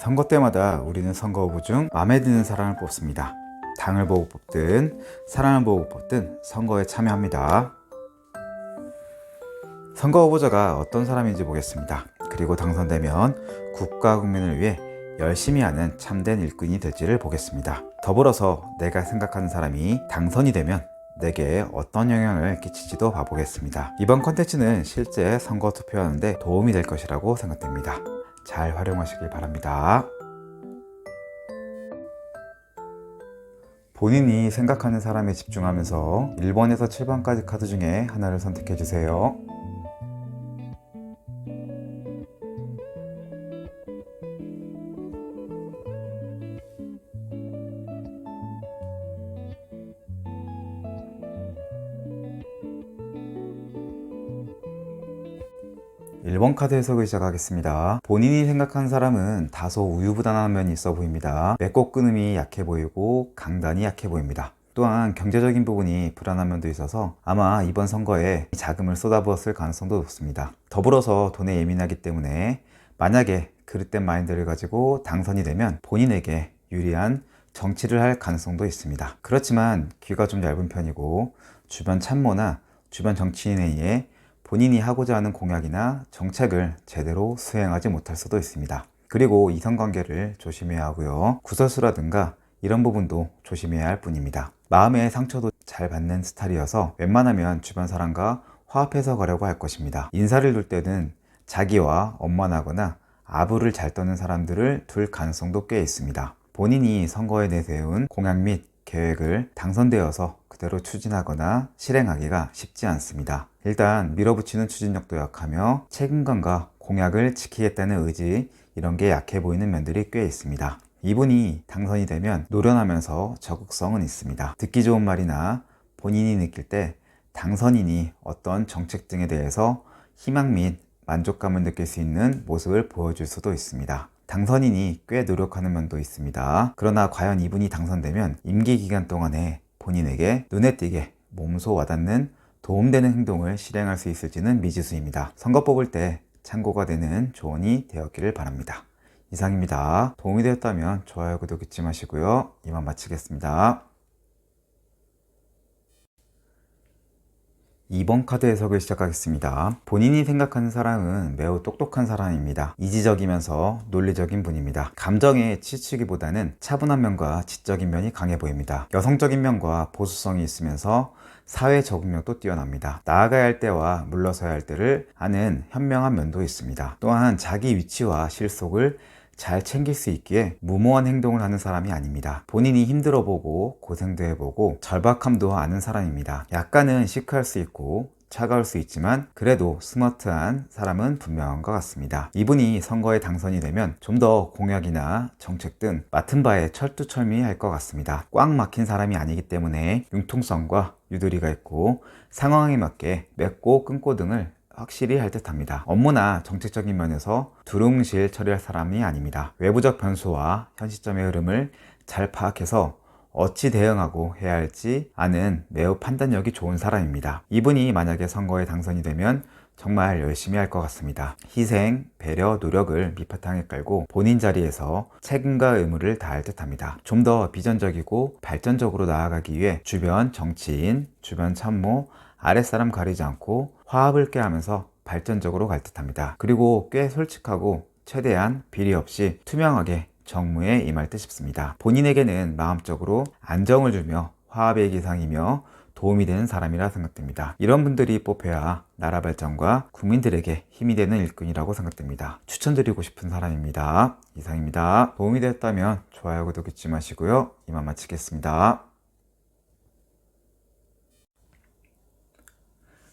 선거 때마다 우리는 선거 후보 중 마음에 드는 사람을 뽑습니다. 당을 보고 뽑든 사람을 보고 뽑든 선거에 참여합니다. 선거 후보자가 어떤 사람인지 보겠습니다. 그리고 당선되면 국가 국민을 위해 열심히 하는 참된 일꾼이 될지를 보겠습니다. 더불어서 내가 생각하는 사람이 당선이 되면 내게 어떤 영향을 끼치지도 봐보겠습니다. 이번 컨텐츠는 실제 선거 투표하는데 도움이 될 것이라고 생각됩니다. 잘 활용하시길 바랍니다. 본인이 생각하는 사람에 집중하면서 1번에서 7번까지 카드 중에 하나를 선택해 주세요. 1번 카드 해석을 시작하겠습니다. 본인이 생각하는 사람은 다소 우유부단한 면이 있어 보입니다. 맺고 끊음이 약해 보이고 강단이 약해 보입니다. 또한 경제적인 부분이 불안한 면도 있어서 아마 이번 선거에 자금을 쏟아부었을 가능성도 높습니다. 더불어서 돈에 예민하기 때문에 만약에 그릇된 마인드를 가지고 당선이 되면 본인에게 유리한 정치를 할 가능성도 있습니다. 그렇지만 귀가 좀 얇은 편이고 주변 참모나 주변 정치인에 의해 본인이 하고자 하는 공약이나 정책을 제대로 수행하지 못할 수도 있습니다. 그리고 이성관계를 조심해야 하고요. 구설수라든가 이런 부분도 조심해야 할 뿐입니다. 마음의 상처도 잘 받는 스타일이어서 웬만하면 주변 사람과 화합해서 가려고 할 것입니다. 인사를 둘 때는 자기와 원만하거나 아부를 잘 떠는 사람들을 둘 가능성도 꽤 있습니다. 본인이 선거에 내세운 공약 및 계획을 당선되어서 그대로 추진하거나 실행하기가 쉽지 않습니다. 일단 밀어붙이는 추진력도 약하며 책임감과 공약을 지키겠다는 의지, 이런 게 약해 보이는 면들이 꽤 있습니다. 이분이 당선이 되면 노련하면서 적극성은 있습니다. 듣기 좋은 말이나 본인이 느낄 때 당선인이 어떤 정책 등에 대해서 희망 및 만족감을 느낄 수 있는 모습을 보여줄 수도 있습니다. 당선인이 꽤 노력하는 면도 있습니다. 그러나 과연 이분이 당선되면 임기 기간 동안에 본인에게 눈에 띄게 몸소 와닿는 도움되는 행동을 실행할 수 있을지는 미지수입니다. 선거 뽑을 때 참고가 되는 조언이 되었기를 바랍니다. 이상입니다. 도움이 되었다면 좋아요, 구독 잊지 마시고요. 이만 마치겠습니다. 2번 카드 해석을 시작하겠습니다. 본인이 생각하는 사람은 매우 똑똑한 사람입니다. 이지적이면서 논리적인 분입니다. 감정에 치치기보다는 차분한 면과 지적인 면이 강해 보입니다. 여성적인 면과 보수성이 있으면서 사회 적응력도 뛰어납니다. 나아가야 할 때와 물러서야 할 때를 아는 현명한 면도 있습니다. 또한 자기 위치와 실속을 잘 챙길 수 있기에 무모한 행동을 하는 사람이 아닙니다. 본인이 힘들어보고 고생도 해보고 절박함도 아는 사람입니다. 약간은 시크할 수 있고 차가울 수 있지만 그래도 스마트한 사람은 분명한 것 같습니다. 이분이 선거에 당선이 되면 좀 더 공약이나 정책 등 맡은 바에 철두철미할 것 같습니다. 꽉 막힌 사람이 아니기 때문에 융통성과 유도리가 있고 상황에 맞게 맺고 끊고 등을 확실히 할 듯합니다. 업무나 정책적인 면에서 두루뭉실 처리할 사람이 아닙니다. 외부적 변수와 현 시점의 흐름을 잘 파악해서 어찌 대응하고 해야 할지 아는 매우 판단력이 좋은 사람입니다. 이분이 만약에 선거에 당선이 되면 정말 열심히 할 것 같습니다. 희생, 배려, 노력을 밑바탕에 깔고 본인 자리에서 책임과 의무를 다할 듯합니다. 좀 더 비전적이고 발전적으로 나아가기 위해 주변 정치인, 주변 참모, 아랫사람 가리지 않고 화합을 꾀하면서 발전적으로 갈 듯합니다. 그리고 꽤 솔직하고 최대한 비리 없이 투명하게 정무에 임할 듯 싶습니다. 본인에게는 마음적으로 안정을 주며 화합의 기상이며 도움이 되는 사람이라 생각됩니다. 이런 분들이 뽑혀야 나라 발전과 국민들에게 힘이 되는 일꾼이라고 생각됩니다. 추천드리고 싶은 사람입니다. 이상입니다. 도움이 되었다면 좋아요, 구독 잊지 마시고요. 이만 마치겠습니다.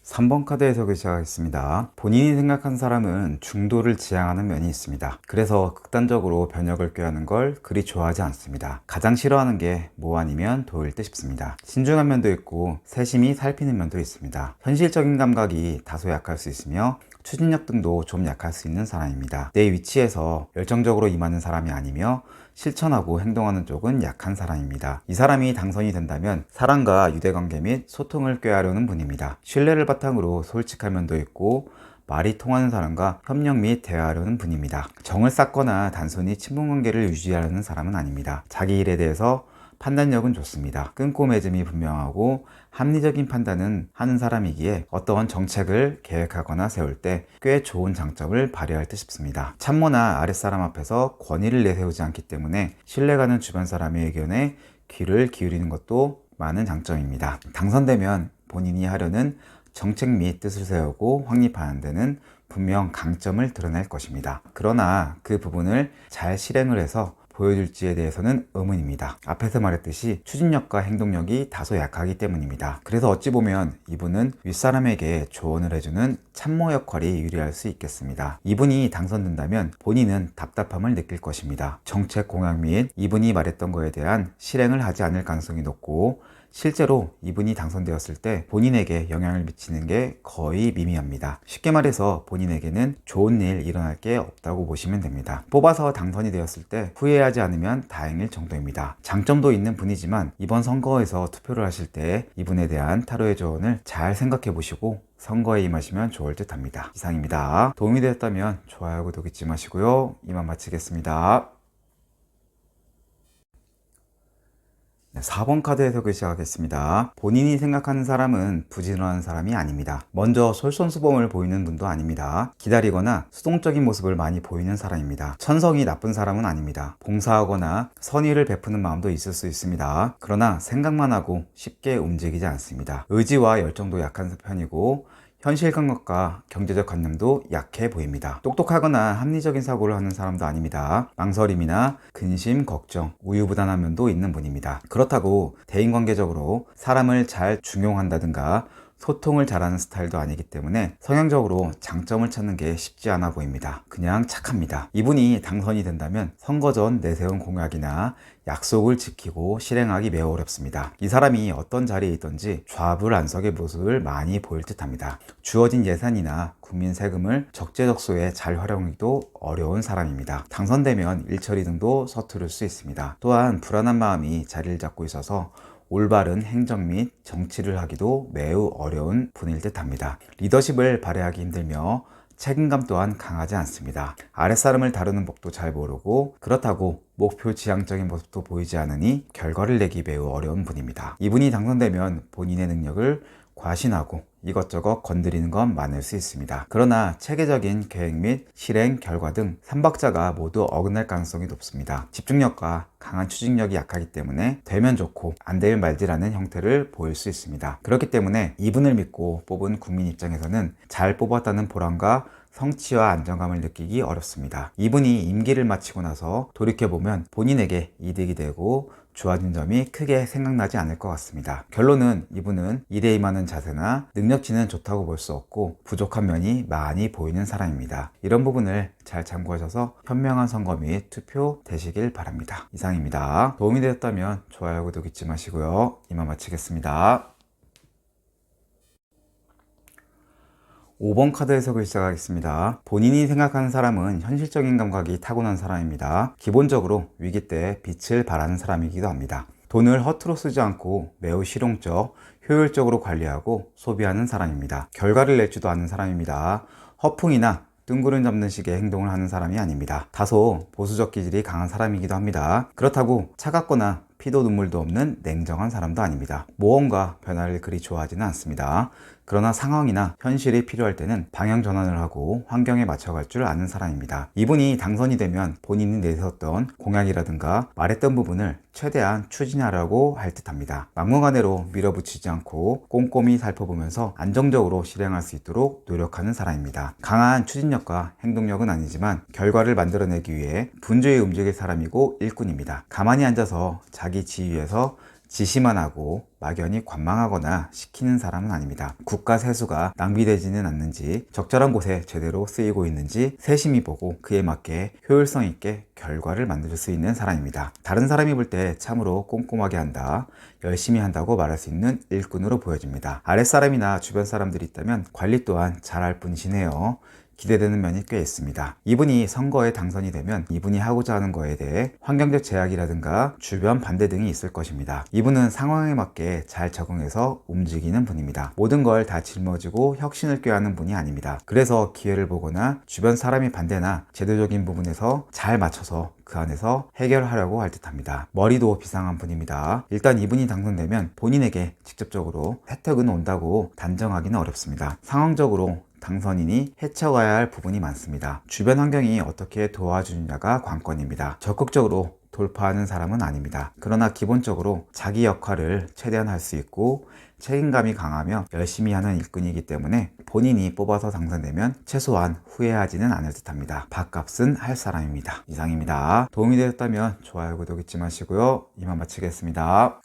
3번 카드 해석을 시작하겠습니다. 본인이 생각한 사람은 중도를 지향하는 면이 있습니다. 그래서 극단적으로 변혁을 꾀하는 걸 그리 좋아하지 않습니다. 가장 싫어하는 게 뭐 아니면 도일 듯 싶습니다. 신중한 면도 있고 세심히 살피는 면도 있습니다. 현실적인 감각이 다소 약할 수 있으며 추진력 등도 좀 약할 수 있는 사람입니다. 내 위치에서 열정적으로 임하는 사람이 아니며 실천하고 행동하는 쪽은 약한 사람입니다. 이 사람이 당선이 된다면 사람과 유대관계 및 소통을 꾀하려는 분입니다. 신뢰를 바탕으로 솔직한 면도 있고 말이 통하는 사람과 협력 및 대화하려는 분입니다. 정을 쌓거나 단순히 친분관계를 유지하려는 사람은 아닙니다. 자기 일에 대해서 판단력은 좋습니다. 끈꼬매짐이 분명하고 합리적인 판단은 하는 사람이기에 어떠한 정책을 계획하거나 세울 때 꽤 좋은 장점을 발휘할 듯 싶습니다. 참모나 아랫사람 앞에서 권위를 내세우지 않기 때문에 신뢰가는 주변 사람의 의견에 귀를 기울이는 것도 많은 장점입니다. 당선되면 본인이 하려는 정책 및 뜻을 세우고 확립하는 데는 분명 강점을 드러낼 것입니다. 그러나 그 부분을 잘 실행을 해서 보여줄지에 대해서는 의문입니다. 앞에서 말했듯이 추진력과 행동력이 다소 약하기 때문입니다. 그래서 어찌 보면 이분은 윗사람에게 조언을 해주는 참모 역할이 유리할 수 있겠습니다. 이분이 당선된다면 본인은 답답함을 느낄 것입니다. 정책 공약 및 이분이 말했던 거에 대한 실행을 하지 않을 가능성이 높고 실제로 이분이 당선되었을 때 본인에게 영향을 미치는 게 거의 미미합니다. 쉽게 말해서 본인에게는 좋은 일 일어날 게 없다고 보시면 됩니다. 뽑아서 당선이 되었을 때 후회하지 않으면 다행일 정도입니다. 장점도 있는 분이지만 이번 선거에서 투표를 하실 때 이분에 대한 타로의 조언을 잘 생각해 보시고 선거에 임하시면 좋을 듯 합니다. 이상입니다. 도움이 되었다면 좋아요, 구독 잊지 마시고요. 이만 마치겠습니다. 4번 카드 해석을 시작하겠습니다. 본인이 생각하는 사람은 부지런한 사람이 아닙니다. 먼저 솔선수범을 보이는 분도 아닙니다. 기다리거나 수동적인 모습을 많이 보이는 사람입니다. 천성이 나쁜 사람은 아닙니다. 봉사하거나 선의를 베푸는 마음도 있을 수 있습니다. 그러나 생각만 하고 쉽게 움직이지 않습니다. 의지와 열정도 약한 편이고 현실 감각과 경제적 관념도 약해 보입니다. 똑똑하거나 합리적인 사고를 하는 사람도 아닙니다. 망설임이나 근심, 걱정, 우유부단한 면도 있는 분입니다. 그렇다고 대인관계적으로 사람을 잘 중용한다든가 소통을 잘하는 스타일도 아니기 때문에 성향적으로 장점을 찾는 게 쉽지 않아 보입니다. 그냥 착합니다. 이분이 당선이 된다면 선거 전 내세운 공약이나 약속을 지키고 실행하기 매우 어렵습니다. 이 사람이 어떤 자리에 있든지 좌불안석의 모습을 많이 보일 듯 합니다. 주어진 예산이나 국민 세금을 적재적소에 잘 활용하기도 어려운 사람입니다. 당선되면 일처리 등도 서투를 수 있습니다. 또한 불안한 마음이 자리를 잡고 있어서 올바른 행정 및 정치를 하기도 매우 어려운 분일 듯 합니다. 리더십을 발휘하기 힘들며 책임감 또한 강하지 않습니다. 아랫사람을 다루는 법도 잘 모르고 그렇다고 목표 지향적인 모습도 보이지 않으니 결과를 내기 매우 어려운 분입니다. 이분이 당선되면 본인의 능력을 과신하고 이것저것 건드리는 건 많을 수 있습니다. 그러나 체계적인 계획 및 실행 결과 등 3박자가 모두 어긋날 가능성이 높습니다. 집중력과 강한 추진력이 약하기 때문에 되면 좋고 안 되면 말지라는 형태를 보일 수 있습니다. 그렇기 때문에 이분을 믿고 뽑은 국민 입장에서는 잘 뽑았다는 보람과 성취와 안정감을 느끼기 어렵습니다. 이분이 임기를 마치고 나서 돌이켜보면 본인에게 이득이 되고 좋아진 점이 크게 생각나지 않을 것 같습니다. 결론은 이분은 일에 임하는 자세나 능력치는 좋다고 볼 수 없고 부족한 면이 많이 보이는 사람입니다. 이런 부분을 잘 참고하셔서 현명한 선거 및 투표 되시길 바랍니다. 이상입니다. 도움이 되었다면 좋아요, 구독 잊지 마시고요. 이만 마치겠습니다. 5번 카드 해석을 시작하겠습니다. 본인이 생각하는 사람은 현실적인 감각이 타고난 사람입니다. 기본적으로 위기 때 빛을 발하는 사람이기도 합니다. 돈을 허투루 쓰지 않고 매우 실용적, 효율적으로 관리하고 소비하는 사람입니다. 결과를 내지도 않는 사람입니다. 허풍이나 뜬구름 잡는 식의 행동을 하는 사람이 아닙니다. 다소 보수적 기질이 강한 사람이기도 합니다. 그렇다고 차갑거나 피도 눈물도 없는 냉정한 사람도 아닙니다. 모험과 변화를 그리 좋아하지는 않습니다. 그러나 상황이나 현실이 필요할 때는 방향 전환을 하고 환경에 맞춰갈 줄 아는 사람입니다. 이분이 당선이 되면 본인이 내세웠던 공약이라든가 말했던 부분을 최대한 추진하려고 할 듯합니다. 막무가내로 밀어붙이지 않고 꼼꼼히 살펴보면서 안정적으로 실행할 수 있도록 노력하는 사람입니다. 강한 추진력과 행동력은 아니지만 결과를 만들어내기 위해 분주히 움직일 사람이고 일꾼입니다. 가만히 앉아서 자기 지위에서 지시만 하고 막연히 관망하거나 시키는 사람은 아닙니다. 국가 세수가 낭비되지는 않는지 적절한 곳에 제대로 쓰이고 있는지 세심히 보고 그에 맞게 효율성 있게 결과를 만들 수 있는 사람입니다. 다른 사람이 볼 때 참으로 꼼꼼하게 한다, 열심히 한다고 말할 수 있는 일꾼으로 보여집니다. 아랫사람이나 주변 사람들이 있다면 관리 또한 잘할 뿐이시네요. 기대되는 면이 꽤 있습니다. 이분이 선거에 당선이 되면 이분이 하고자 하는 거에 대해 환경적 제약이라든가 주변 반대 등이 있을 것입니다. 이분은 상황에 맞게 잘 적응해서 움직이는 분입니다. 모든 걸 다 짊어지고 혁신을 꾀하는 분이 아닙니다. 그래서 기회를 보거나 주변 사람이 반대나 제도적인 부분에서 잘 맞춰서 그 안에서 해결하려고 할 듯합니다. 머리도 비상한 분입니다. 일단 이분이 당선되면 본인에게 직접적으로 혜택은 온다고 단정하기는 어렵습니다. 상황적으로 당선인이 헤쳐가야 할 부분이 많습니다. 주변 환경이 어떻게 도와주느냐가 관건입니다. 적극적으로 돌파하는 사람은 아닙니다. 그러나 기본적으로 자기 역할을 최대한 할 수 있고 책임감이 강하며 열심히 하는 일꾼이기 때문에 본인이 뽑아서 당선되면 최소한 후회하지는 않을 듯합니다. 밥값은 할 사람입니다. 이상입니다. 도움이 되셨다면 좋아요, 구독 잊지 마시고요. 이만 마치겠습니다.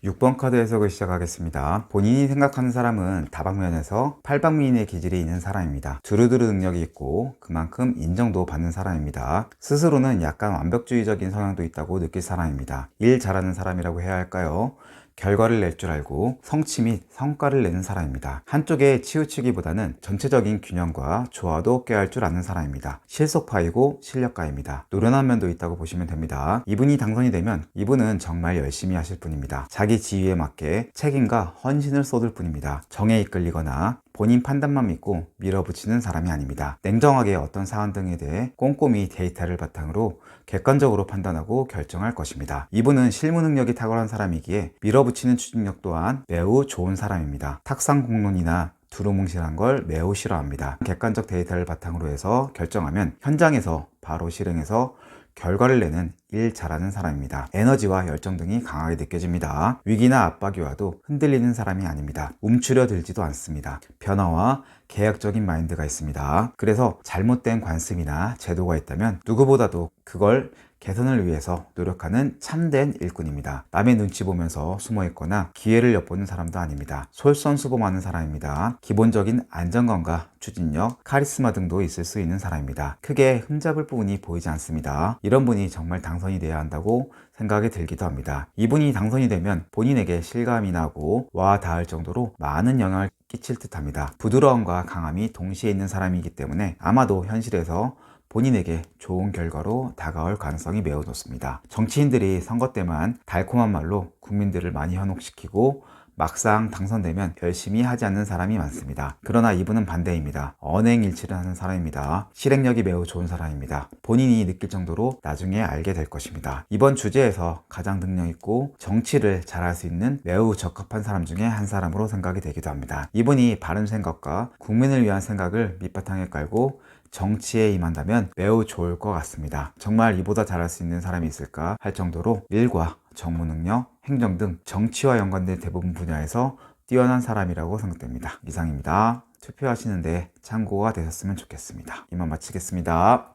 6번 카드 해석을 시작하겠습니다. 본인이 생각하는 사람은 다방면에서 팔방미인의 기질이 있는 사람입니다. 두루두루 능력이 있고 그만큼 인정도 받는 사람입니다. 스스로는 약간 완벽주의적인 성향도 있다고 느낄 사람입니다. 일 잘하는 사람이라고 해야 할까요? 결과를 낼 줄 알고 성취 및 성과를 내는 사람입니다. 한쪽에 치우치기보다는 전체적인 균형과 조화도 꾀할 줄 아는 사람입니다. 실속파이고 실력가입니다. 노련한 면도 있다고 보시면 됩니다. 이분이 당선이 되면 이분은 정말 열심히 하실 분입니다. 자기 지위에 맞게 책임과 헌신을 쏟을 뿐입니다. 정에 이끌리거나 본인 판단만 믿고 밀어붙이는 사람이 아닙니다. 냉정하게 어떤 사안 등에 대해 꼼꼼히 데이터를 바탕으로 객관적으로 판단하고 결정할 것입니다. 이분은 실무 능력이 탁월한 사람이기에 밀어붙이는 추진력 또한 매우 좋은 사람입니다. 탁상 공론이나 두루뭉실한 걸 매우 싫어합니다. 객관적 데이터를 바탕으로 해서 결정하면 현장에서 바로 실행해서 결과를 내는 일 잘하는 사람입니다. 에너지와 열정 등이 강하게 느껴집니다. 위기나 압박이 와도 흔들리는 사람이 아닙니다. 움츠려 들지도 않습니다. 변화와 계획적인 마인드가 있습니다. 그래서 잘못된 관습이나 제도가 있다면 누구보다도 그걸 개선을 위해서 노력하는 참된 일꾼입니다. 남의 눈치 보면서 숨어있거나 기회를 엿보는 사람도 아닙니다. 솔선수범하는 사람입니다. 기본적인 안정감과 추진력, 카리스마 등도 있을 수 있는 사람입니다. 크게 흠잡을 부분이 보이지 않습니다. 이런 분이 정말 당선이 돼야 한다고 생각이 들기도 합니다. 이분이 당선이 되면 본인에게 실감이 나고 와 닿을 정도로 많은 영향을 끼칠 듯합니다. 부드러움과 강함이 동시에 있는 사람이기 때문에 아마도 현실에서 본인에게 좋은 결과로 다가올 가능성이 매우 높습니다. 정치인들이 선거 때만 달콤한 말로 국민들을 많이 현혹시키고 막상 당선되면 열심히 하지 않는 사람이 많습니다. 그러나 이분은 반대입니다. 언행일치를 하는 사람입니다. 실행력이 매우 좋은 사람입니다. 본인이 느낄 정도로 나중에 알게 될 것입니다. 이번 주제에서 가장 능력 있고 정치를 잘할 수 있는 매우 적합한 사람 중에 한 사람으로 생각이 되기도 합니다. 이분이 바른 생각과 국민을 위한 생각을 밑바탕에 깔고 정치에 임한다면 매우 좋을 것 같습니다. 정말 이보다 잘할 수 있는 사람이 있을까 할 정도로 일과 정무 능력, 행정 등 정치와 연관된 대부분 분야에서 뛰어난 사람이라고 생각됩니다. 이상입니다. 투표하시는데 참고가 되셨으면 좋겠습니다. 이만 마치겠습니다.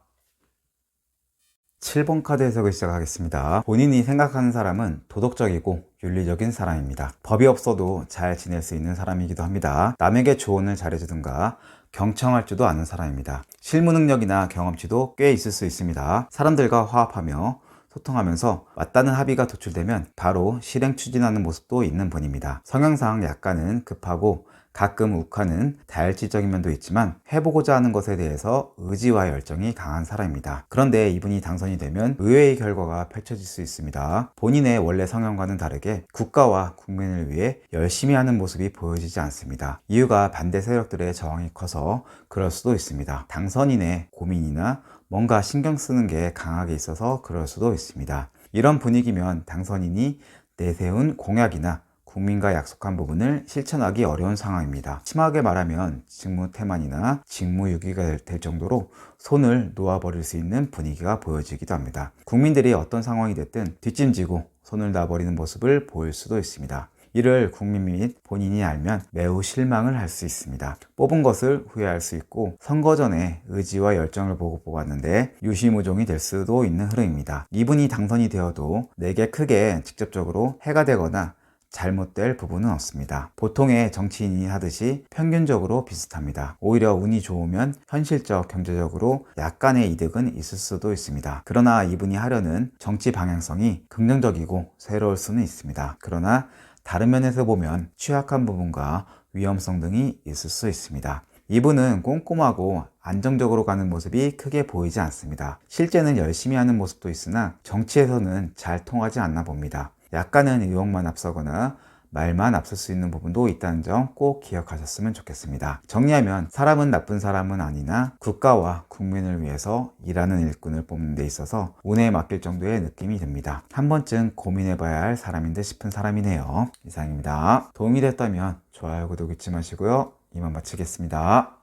7번 카드 해석을 시작하겠습니다. 본인이 생각하는 사람은 도덕적이고 윤리적인 사람입니다. 법이 없어도 잘 지낼 수 있는 사람이기도 합니다. 남에게 조언을 잘해주든가 경청할 줄도 아는 사람입니다. 실무 능력이나 경험치도 꽤 있을 수 있습니다. 사람들과 화합하며 소통하면서 맞다는 합의가 도출되면 바로 실행 추진하는 모습도 있는 분입니다. 성향상 약간은 급하고 가끔 욱하는 다혈질적인 면도 있지만 해보고자 하는 것에 대해서 의지와 열정이 강한 사람입니다. 그런데 이분이 당선이 되면 의외의 결과가 펼쳐질 수 있습니다. 본인의 원래 성향과는 다르게 국가와 국민을 위해 열심히 하는 모습이 보여지지 않습니다. 이유가 반대 세력들의 저항이 커서 그럴 수도 있습니다. 당선인의 고민이나 뭔가 신경 쓰는 게 강하게 있어서 그럴 수도 있습니다. 이런 분위기면 당선인이 내세운 공약이나 국민과 약속한 부분을 실천하기 어려운 상황입니다. 심하게 말하면 직무태만이나 직무유기가 될 정도로 손을 놓아버릴 수 있는 분위기가 보여지기도 합니다. 국민들이 어떤 상황이 됐든 뒷짐지고 손을 놔버리는 모습을 보일 수도 있습니다. 이를 국민 및 본인이 알면 매우 실망을 할 수 있습니다. 뽑은 것을 후회할 수 있고 선거 전에 의지와 열정을 보고 뽑았는데 유시무종이 될 수도 있는 흐름입니다. 이분이 당선이 되어도 내게 크게 직접적으로 해가 되거나 잘못될 부분은 없습니다. 보통의 정치인이 하듯이 평균적으로 비슷합니다. 오히려 운이 좋으면 현실적, 경제적으로 약간의 이득은 있을 수도 있습니다. 그러나 이분이 하려는 정치 방향성이 긍정적이고 새로울 수는 있습니다. 그러나 다른 면에서 보면 취약한 부분과 위험성 등이 있을 수 있습니다. 이분은 꼼꼼하고 안정적으로 가는 모습이 크게 보이지 않습니다. 실제는 열심히 하는 모습도 있으나 정치에서는 잘 통하지 않나 봅니다. 약간은 의욕만 앞서거나 말만 앞설 수 있는 부분도 있다는 점 꼭 기억하셨으면 좋겠습니다. 정리하면 사람은 나쁜 사람은 아니나 국가와 국민을 위해서 일하는 일꾼을 뽑는 데 있어서 운에 맡길 정도의 느낌이 듭니다. 한 번쯤 고민해봐야 할 사람인 듯 싶은 사람이네요. 이상입니다. 도움이 됐다면 좋아요, 구독 잊지 마시고요. 이만 마치겠습니다.